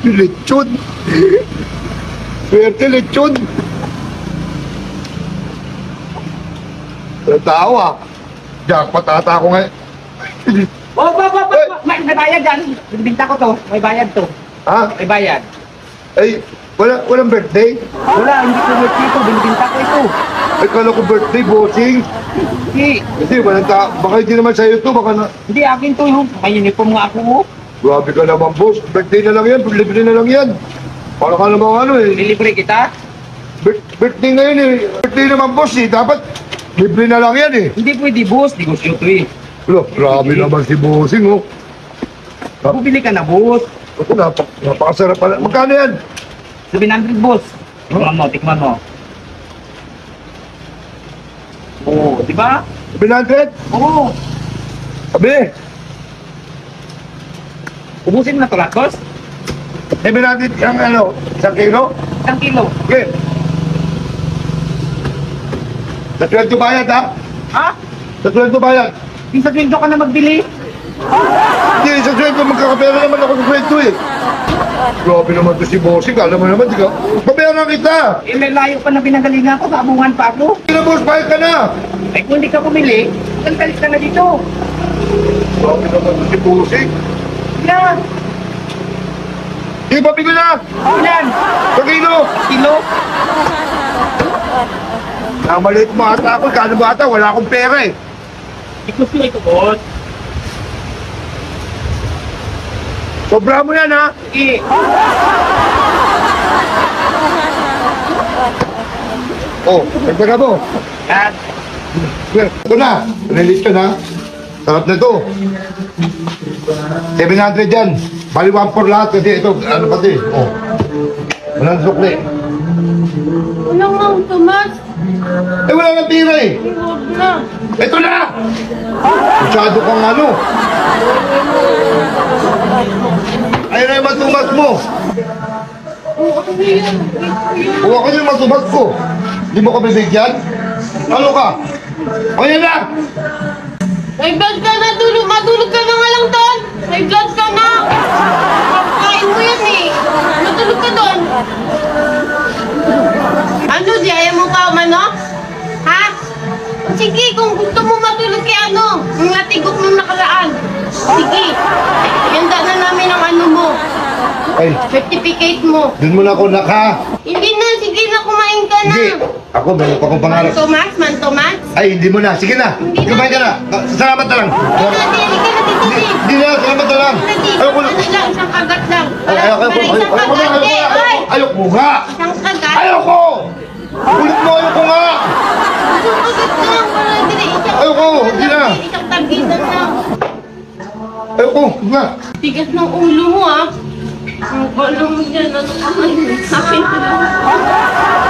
Lechon. Swerte lechon. Tawa. Jackpot ata ako ngayon. Oh, may bayad yan. Binibinta ko to. May bayad to. Ha? May bayad. Ay, walang birthday? Wala, hindi ko birthday ito. Binibinta ko ito. Ay, kala ko birthday, bossing. Hindi. Kasi baka hindi naman sa'yo to, baka na... Hindi, akin to yung may uniform nga ako. Grabe ka naman, boss. Birthday na lang yan, libre na lang yan. Para ka naman ano eh. Nilibre kita? Birthday ngayon eh. Birthday naman, boss eh. Dapat libre na lang yan eh. Hindi pwede, boss. Negosyo to eh. Wala, grabe naman si bossing oh. Bumili ka na, boss. Ito, napakasarap pala. Magkano yan? 700, boss. Tikman mo, tikman mo. Oo, di ba? 700? Oo. Sabi, Ubusin mo na to lahat, boss. 700 yung ano, 1 kilo? 1 kilo. Okay. Sa 12 bayad ha? Ha? Sa 12 bayad. Yung sa sweldo ka na magbili? Hindi, sa 12 magkakapera naman ako sa 12 eh. Grabe naman to si bossing. Alam mo naman, di ka. Pabayaran kita. Eh, may layo pa na pinagalingan ko. Kaabungan pa ako. Hindi na boss, bayad ka na. Eh, kung hindi ka bumili, kalit ka na dito. Grabe naman to si bossing. Yan. Hindi pa bigla na. Ilan? Sa kilo. Kilo? Namalit mo ata ako. Kano ba ata? Wala akong pera eh. Ikusto ito, boss. Sobra mo yan ha. Eh, Oh, nagbaga mo. yan. Ito na. Release ka na. Sarap na to. 700 yan. Bali 1 for lahat kasi ito. Ano pati? Oh. Walang sukli. Walang ang tumas. Eh wala nang tira eh. Huwag na. Ito na! Masyado kang ano. Ayun na yung matumas mo. Huwag ko yung matumas ko. Hindi mo ko bibigyan? Ano ka? Ayan na! May blood ka na, matulog ka na nga lang doon. May blood ka na. Kain mo yan eh. Matulog ka doon. Ano, di ayaw mo ka umano? Ha? Sige, kung gusto mo matulog kay ano, yung natigok nung nakaraan. Sige, ganda na namin ang ano mo. Ay, Certificate mo. dun mo na ako naka. Hindi na, sige na, kumain ka na. Hindi. Ako, meron pa akong pangarap. Man Tomas. Ay, hindi mo na. Sige na. Hindi na. Kumain ka na. Salamat na lang. Hindi na, hindi ka na dito, di. Hindi na. Salamat na lang. Ayoko na. Ano lang, isang kagat lang. Ayoko na. Ayoko nga. Isang kagat. Ayoko. Ulit mo. Ayoko nga. Isang kagat lang. Para hindi isang Ayoko, hindi na. Isang tagitan lang. Ayoko nga. Tigas ng ulo mo, ah. Ang ulo mo dyan. Ano ka? Akin ko lang.